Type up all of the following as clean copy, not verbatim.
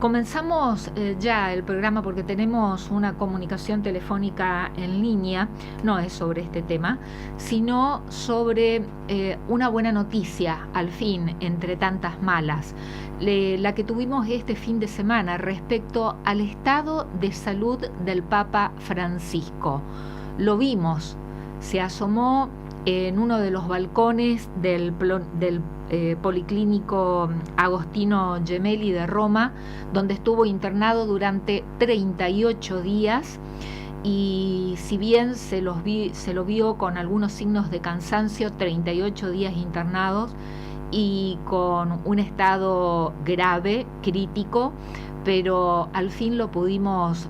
Comenzamos ya el programa porque tenemos una comunicación telefónica en línea. No es sobre este tema, sino sobre una buena noticia, al fin, entre tantas malas. La que tuvimos este fin de semana respecto al estado de salud del Papa Francisco. Lo vimos, se asomó en uno de los balcones del Policlínico Agostino Gemelli de Roma, donde estuvo internado durante 38 días, y si bien se lo vio con algunos signos de cansancio, 38 días internados y con un estado grave, crítico, pero al fin lo pudimos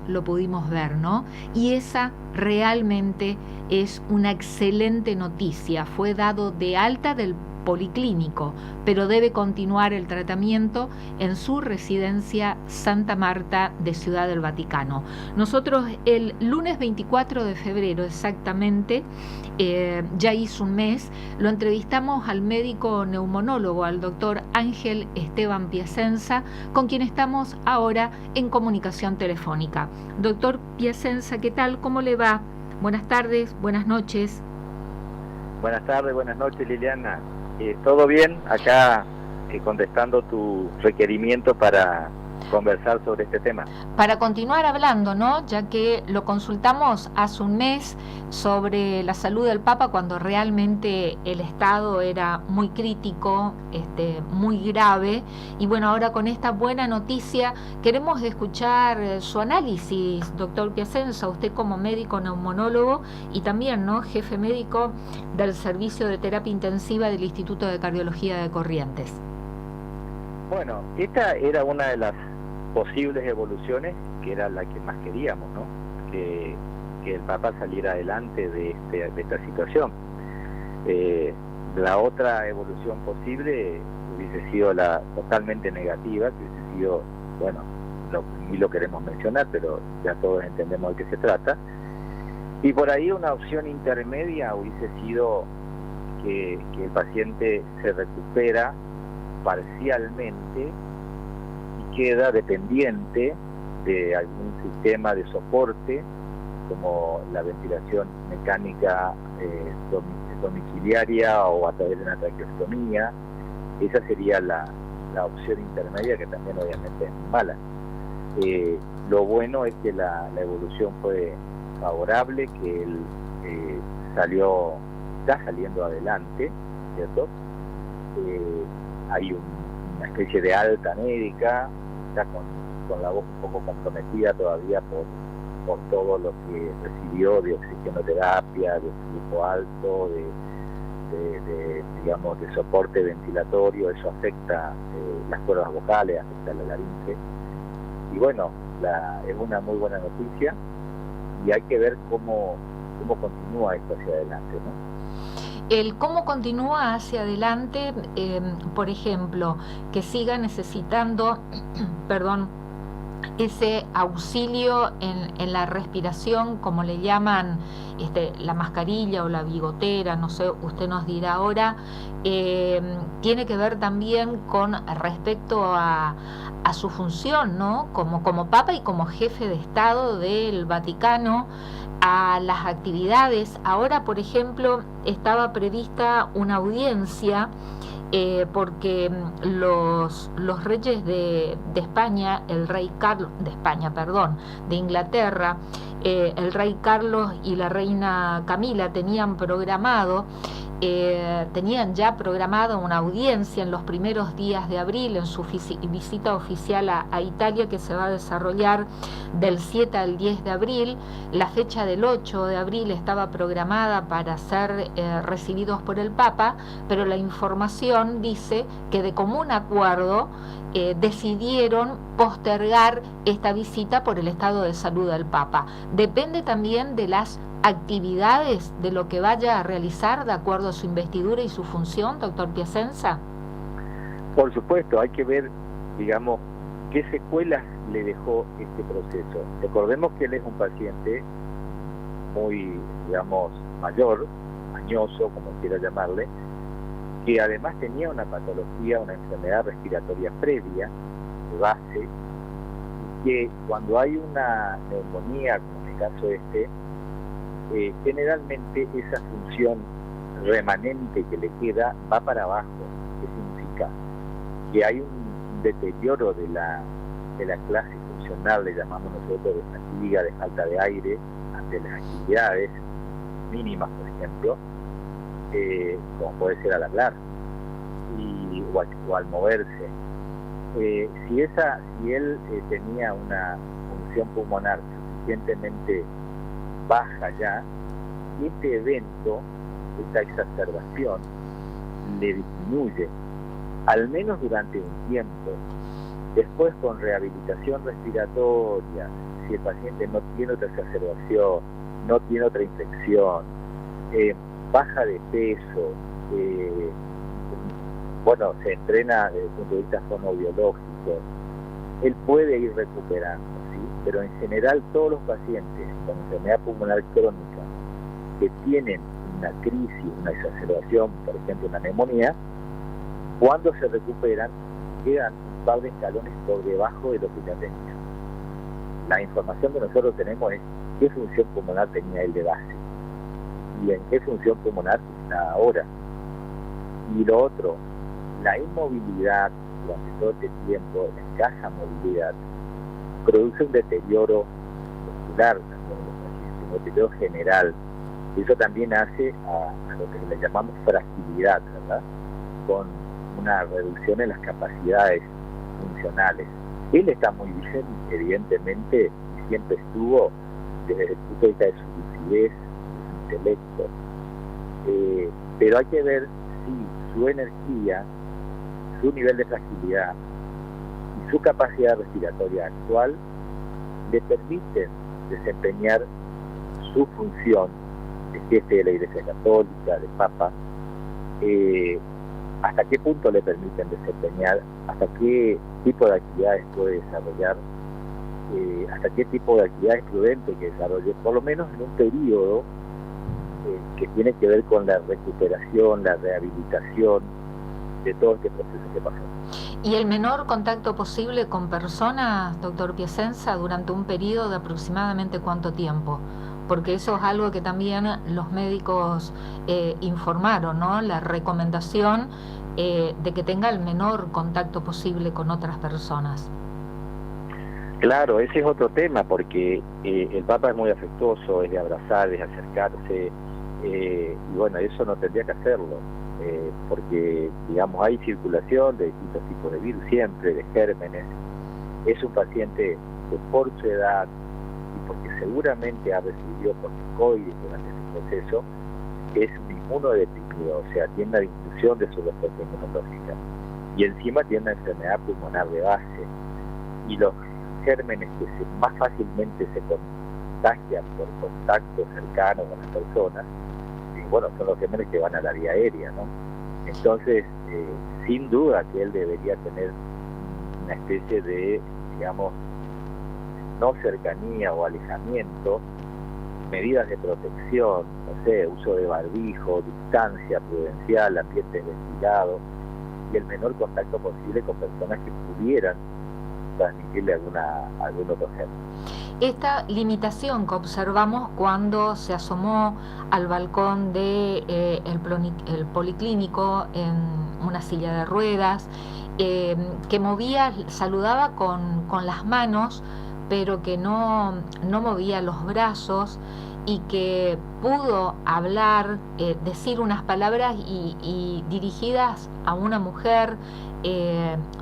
ver, ¿no? Y esa realmente es una excelente noticia. Fue dado de alta del policlínico, pero debe continuar el tratamiento en su residencia Santa Marta de Ciudad del Vaticano. Nosotros el lunes 24 de febrero exactamente, ya hizo un mes, lo entrevistamos al médico neumonólogo, al doctor Ángel Esteban Piacenza, con quien estamos ahora en comunicación telefónica. Doctor Piacenza, ¿qué tal? ¿Cómo le va? Buenas tardes, buenas noches. Buenas tardes, buenas noches, Liliana. ¿Todo bien? Acá contestando tu requerimiento para conversar sobre este tema. Para continuar hablando, ¿no? Ya que lo consultamos hace un mes sobre la salud del Papa cuando realmente el estado era muy crítico, muy grave, y bueno, ahora con esta buena noticia queremos escuchar su análisis, doctor Piacenza, usted como médico neumonólogo y también, ¿no?, jefe médico del servicio de terapia intensiva del Instituto de Cardiología de Corrientes. Bueno, esta era una de las posibles evoluciones, que era la que más queríamos, ¿no? Que el Papa saliera adelante de esta situación. La otra evolución posible hubiese sido la totalmente negativa, que hubiese sido, bueno, ni lo queremos mencionar, pero ya todos entendemos de qué se trata. Y por ahí una opción intermedia hubiese sido que el paciente se recupera parcialmente y queda dependiente de algún sistema de soporte como la ventilación mecánica domiciliaria o a través de una traqueostomía. Esa sería la opción intermedia, que también obviamente es mala. Lo bueno es que la evolución fue favorable, que él está saliendo adelante, ¿cierto? Hay una especie de alta médica, está con la voz un poco comprometida todavía por todo lo que recibió de oxigenoterapia, de flujo alto, digamos, de soporte ventilatorio. Eso afecta las cuerdas vocales, afecta la laringe. Y bueno, es una muy buena noticia, y hay que ver cómo continúa esto hacia adelante, ¿no? El cómo continúa hacia adelante, por ejemplo, que siga necesitando, perdón, ese auxilio en la respiración, como le llaman, la mascarilla o la bigotera, no sé, usted nos dirá ahora, tiene que ver también con respecto a su función, ¿no? Como Papa y como jefe de Estado del Vaticano, a las actividades. Ahora, por ejemplo, estaba prevista una audiencia porque los reyes de España, el rey Carlos, de Inglaterra, el rey Carlos y la reina Camila tenían ya programado una audiencia en los primeros días de abril, en su visita oficial a Italia, que se va a desarrollar del 7 al 10 de abril. La fecha del 8 de abril estaba programada para ser recibidos por el Papa, pero la información dice que de común acuerdo decidieron postergar esta visita por el estado de salud del Papa. Depende también de las actividades, de lo que vaya a realizar de acuerdo a su investidura y su función, doctor Piacenza. Por supuesto, hay que ver, digamos, qué secuelas le dejó este proceso. Recordemos que él es un paciente muy, digamos, mayor, mañoso, como quiera llamarle, que además tenía una patología, una enfermedad respiratoria previa, de base, que cuando hay una neumonía, como en el caso generalmente esa función remanente que le queda va para abajo. ¿Qué significa? Que hay un deterioro de la clase funcional, le llamamos nosotros, de fatiga, de falta de aire ante las actividades mínimas, por ejemplo, como puede ser al hablar o al moverse. Si él tenía una función pulmonar suficientemente baja ya, este evento, esta exacerbación, le disminuye, al menos durante un tiempo. Después, con rehabilitación respiratoria, si el paciente no tiene otra exacerbación, no tiene otra infección, baja de peso, se entrena desde el punto de vista fonobiológico, él puede ir recuperando, ¿sí? Pero en general todos los pacientes con enfermedad pulmonar crónica que tienen una crisis, una exacerbación, por ejemplo una neumonía, cuando se recuperan quedan un par de escalones por debajo de lo que ya tenía. La información que nosotros tenemos es qué función pulmonar tenía él de base y en qué función pulmonar está ahora. Y lo otro, la inmovilidad durante todo este tiempo, la escasa movilidad, produce un deterioro muscular, un deterioro general. Y eso también hace a lo que le llamamos fragilidad, ¿verdad? Con una reducción en las capacidades funcionales. Él está muy bien, evidentemente, y siempre estuvo desde el punto de vista de su lucidez, de su intelecto. Pero hay que ver si su energía, su nivel de fragilidad y su capacidad respiratoria actual le permiten desempeñar su función de jefe de la Iglesia Católica, de Papa, hasta qué punto le permiten desempeñar, hasta qué tipo de actividades puede desarrollar, hasta qué tipo de actividades prudentes que desarrolle, por lo menos en un periodo que tiene que ver con la recuperación, la rehabilitación de todo este proceso que pasó. ¿Y el menor contacto posible con personas, doctor Piacenza, durante un periodo de aproximadamente cuánto tiempo? Porque eso es algo que también los médicos informaron, ¿no? La recomendación de que tenga el menor contacto posible con otras personas. Claro, ese es otro tema, porque el Papa es muy afectuoso, es de abrazar, es de acercarse, y bueno, eso no tendría que hacerlo, porque, digamos, hay circulación de distintos tipos de virus siempre, de gérmenes. Es un paciente que por su edad y porque seguramente ha recibido corticoides durante este proceso, es un inmunodeprimido, o sea, tiene una disminución de su respuesta inmunológica y encima tiene una enfermedad pulmonar de base, y los gérmenes que más fácilmente se contagian por contacto cercano con las personas, son los gérmenes que van a la vía aérea, ¿no? Entonces, sin duda que él debería tener una especie de, digamos, no cercanía o alejamiento, medidas de protección, no sé, uso de barbijo, distancia prudencial, ambiente ventilado y el menor contacto posible con personas que pudieran transmitirle algún otro germen. Esta limitación que observamos cuando se asomó al balcón de el policlínico en una silla de ruedas, que movía, saludaba con las manos, pero que no movía los brazos, y que pudo hablar, decir unas palabras y dirigidas a una mujer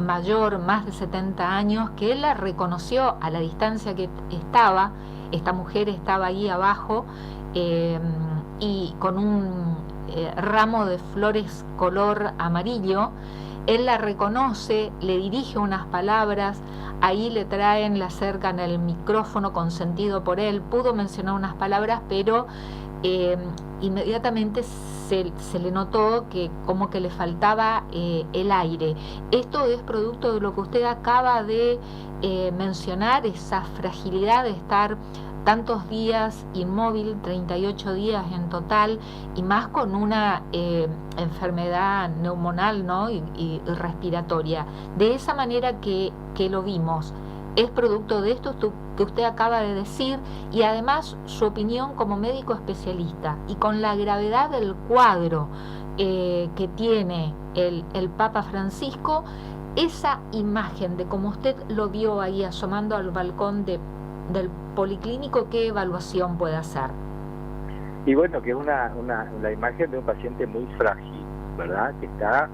mayor, más de 70 años, que él la reconoció a la distancia que estaba. Esta mujer estaba ahí abajo y con un ramo de flores color amarillo. Él la reconoce, le dirige unas palabras, ahí le le acercan el micrófono consentido por él, pudo mencionar unas palabras, pero inmediatamente se le notó que como que le faltaba el aire. Esto es producto de lo que usted acaba de mencionar, esa fragilidad de estar tantos días inmóvil, 38 días en total, y más con una enfermedad neumonal, ¿no? y respiratoria. De esa manera que lo vimos, es producto de esto que usted acaba de decir, y además su opinión como médico especialista y con la gravedad del cuadro que tiene el Papa Francisco, esa imagen de como usted lo vio ahí asomando al balcón del policlínico, ¿qué evaluación puede hacer? Y bueno, que es la imagen de un paciente muy frágil, ¿verdad? Que está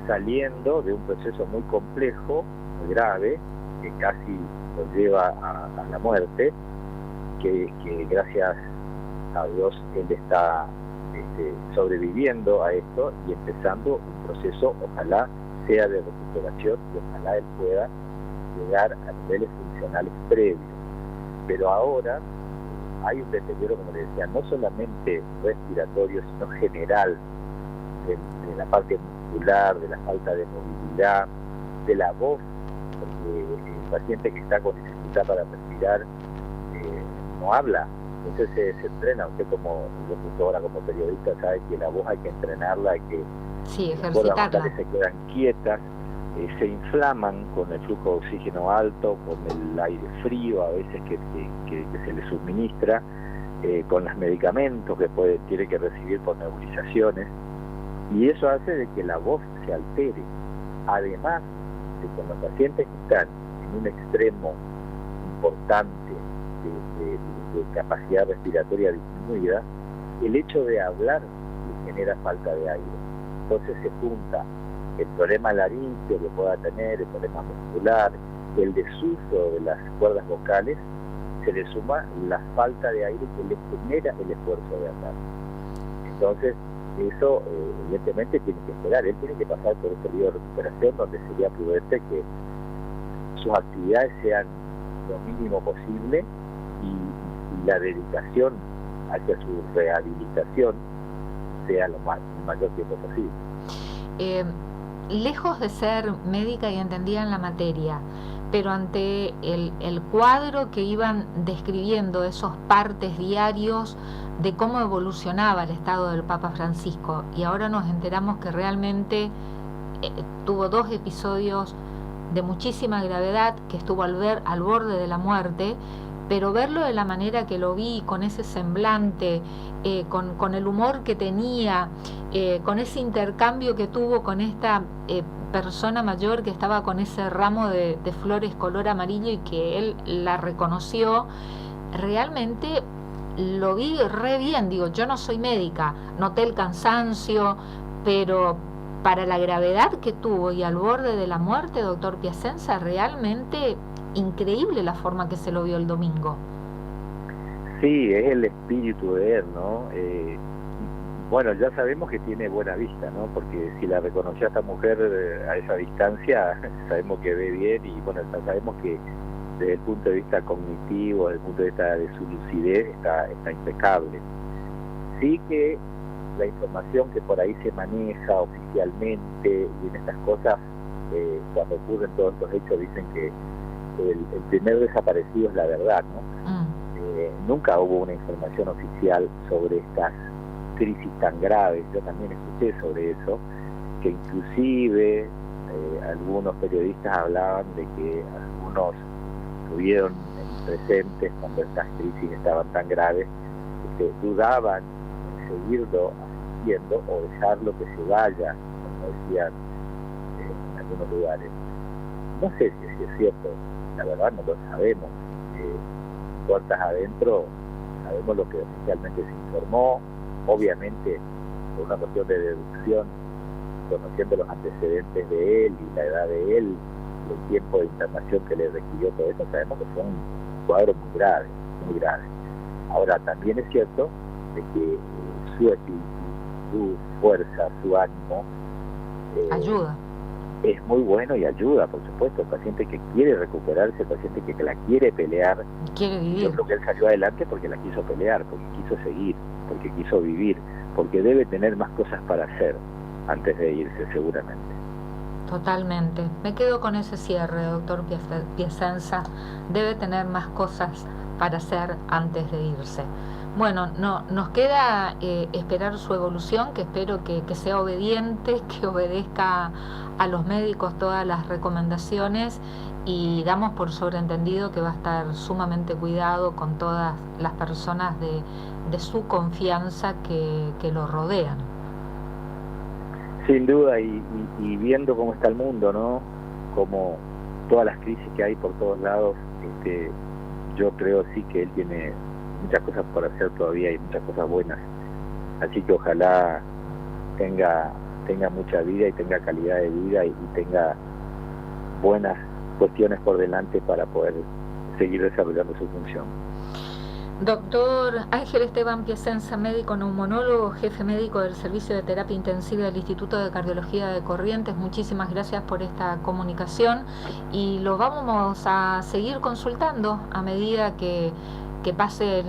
saliendo de un proceso muy complejo, muy grave, que casi lo lleva a la muerte, que gracias a Dios él está sobreviviendo a esto y empezando un proceso, ojalá sea de recuperación y ojalá él pueda llegar a niveles funcionales previos. Pero ahora hay un deterioro, como le decía, no solamente respiratorio, sino general, de la parte muscular, de la falta de movilidad, de la voz, porque el paciente que está con dificultad para respirar no habla, entonces se entrena. Usted como locutora, como periodista, sabe que la voz hay que entrenarla, hay que las cuerdas vocales se quedan quietas, se inflaman con el flujo de oxígeno alto, con el aire frío a veces que se le suministra, con los medicamentos que tiene que recibir por nebulizaciones, y eso hace de que la voz se altere. Además de que los pacientes que están en un extremo importante de capacidad respiratoria disminuida, el hecho de hablar les genera falta de aire. Entonces se junta el problema laríngeo que pueda tener, el problema muscular, el desuso de las cuerdas vocales, se le suma la falta de aire que le genera el esfuerzo de hablar. Entonces, eso evidentemente tiene que esperar, él tiene que pasar por un periodo de recuperación donde sería prudente que sus actividades sean lo mínimo posible y la dedicación hacia su rehabilitación sea el mayor tiempo posible. Lejos de ser médica y entendida en la materia, pero ante el cuadro que iban describiendo, esos partes diarios de cómo evolucionaba el estado del Papa Francisco, y ahora nos enteramos que realmente tuvo 2 episodios de muchísima gravedad, que estuvo al borde de la muerte, pero verlo de la manera que lo vi, con ese semblante, con el humor que tenía, con ese intercambio que tuvo con esta persona mayor que estaba con ese ramo de flores color amarillo y que él la reconoció, realmente lo vi re bien. Digo, yo no soy médica, noté el cansancio, pero para la gravedad que tuvo y al borde de la muerte, doctor Piacenza, realmente increíble la forma que se lo vio el domingo. Sí, es el espíritu de él, ¿no? Bueno, ya sabemos que tiene buena vista, ¿no? Porque si la reconoció a esta mujer a esa distancia, sabemos que ve bien y bueno, sabemos que desde el punto de vista cognitivo, desde el punto de vista de su lucidez, está impecable. Sí que la información que por ahí se maneja oficialmente y en estas cosas, cuando ocurren todos estos hechos, dicen que el primer desaparecido es la verdad, ¿no? Nunca hubo una información oficial sobre estas crisis tan graves. Yo también escuché sobre eso, que inclusive algunos periodistas hablaban de que algunos estuvieron presentes cuando estas crisis estaban tan graves, que dudaban en seguirlo asistiendo o dejarlo que se vaya, como decían en algunos lugares. No sé si es cierto, la verdad no lo sabemos. Puertas adentro sabemos lo que oficialmente se informó, obviamente por una cuestión de deducción, conociendo los antecedentes de él y la edad de él, el tiempo de internación que le requirió, todo eso, sabemos que fue un cuadro muy grave, muy grave. Ahora, también es cierto de que su espíritu, su fuerza, su ánimo ayuda. Es muy bueno y ayuda, por supuesto. El paciente que quiere recuperarse, el paciente que la quiere pelear, quiere vivir. Yo creo que él salió adelante porque la quiso pelear, porque quiso seguir, porque quiso vivir, porque debe tener más cosas para hacer antes de irse, seguramente. Totalmente. Me quedo con ese cierre, doctor Piacenza. Debe tener más cosas para hacer antes de irse. Bueno, no, nos queda esperar su evolución, que espero que sea obediente, que obedezca a los médicos todas las recomendaciones, y damos por sobreentendido que va a estar sumamente cuidado con todas las personas de su confianza que lo rodean. Sin duda, y viendo cómo está el mundo, ¿no? Como todas las crisis que hay por todos lados, yo creo sí que él tiene muchas cosas por hacer todavía y muchas cosas buenas, así que ojalá tenga mucha vida y tenga calidad de vida y tenga buenas cuestiones por delante para poder seguir desarrollando su función. Doctor Ángel Esteban Piacenza, médico neumonólogo, jefe médico del Servicio de Terapia Intensiva del Instituto de Cardiología de Corrientes, muchísimas gracias por esta comunicación, y lo vamos a seguir consultando a medida que pasen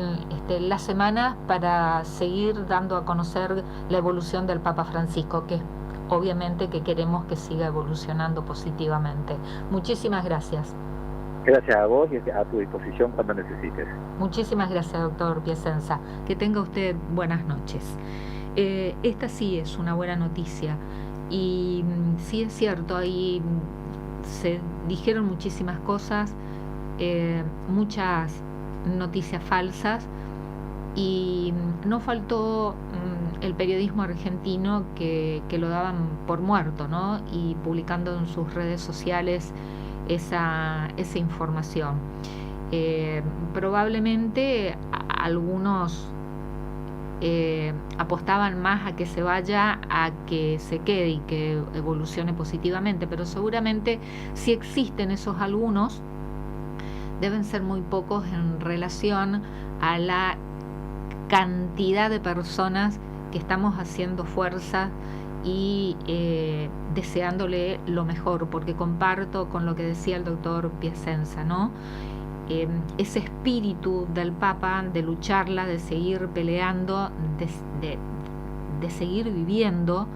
las semanas, para seguir dando a conocer la evolución del Papa Francisco, que obviamente que queremos que siga evolucionando positivamente. Muchísimas gracias. Gracias a vos y a tu disposición cuando necesites. Muchísimas gracias, doctor Piacenza. Que tenga usted buenas noches. Esta sí es una buena noticia, y sí es cierto, ahí se dijeron muchísimas cosas, muchas noticias falsas, y no faltó el periodismo argentino que lo daban por muerto, ¿no? Y publicando en sus redes sociales esa información. Probablemente algunos apostaban más a que se vaya a que se quede y que evolucione positivamente, pero seguramente si existen esos algunos, deben ser muy pocos en relación a la cantidad de personas que estamos haciendo fuerza y deseándole lo mejor, porque comparto con lo que decía el doctor Piacenza, ¿no? Ese espíritu del Papa de lucharla, de seguir peleando, de seguir viviendo,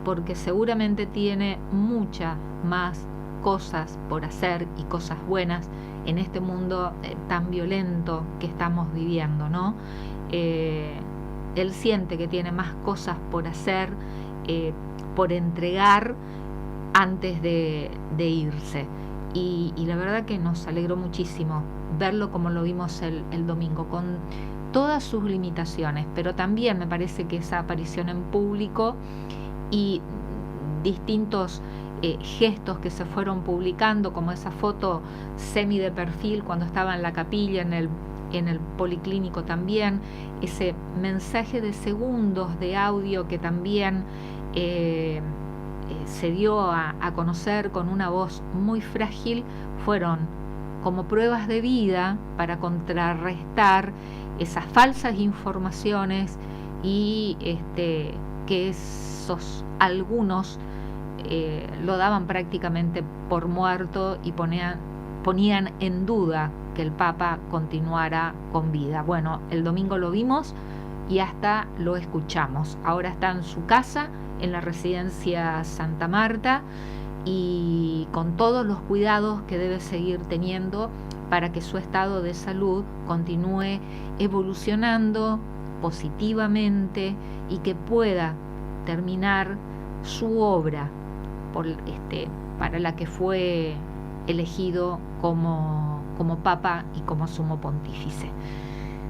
porque seguramente tiene muchas más cosas por hacer y cosas buenas en este mundo tan violento que estamos viviendo, ¿no? Él siente que tiene más cosas por hacer, por entregar antes de irse, y la verdad que nos alegró muchísimo verlo como lo vimos el domingo, con todas sus limitaciones, pero también me parece que esa aparición en público y distintos gestos que se fueron publicando, como esa foto semi de perfil cuando estaba en la capilla, en el policlínico también, ese mensaje de segundos de audio que también se dio a conocer con una voz muy frágil, fueron como pruebas de vida para contrarrestar esas falsas informaciones y que esos algunos lo daban prácticamente por muerto y ponían en duda que el Papa continuara con vida. Bueno, el domingo lo vimos y hasta lo escuchamos. Ahora está en su casa, en la residencia Santa Marta, y con todos los cuidados que debe seguir teniendo para que su estado de salud continúe evolucionando positivamente y que pueda terminar su obra para la que fue elegido como Papa y como Sumo Pontífice.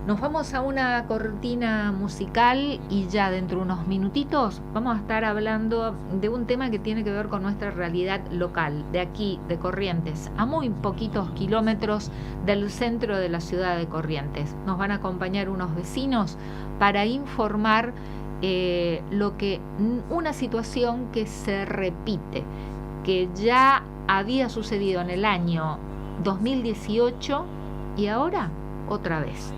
Nos vamos a una cortina musical y ya dentro de unos minutitos vamos a estar hablando de un tema que tiene que ver con nuestra realidad local, de aquí, de Corrientes, a muy poquitos kilómetros del centro de la ciudad de Corrientes. Nos van a acompañar unos vecinos para informar una situación que se repite, que ya había sucedido en el año 2018 y ahora otra vez.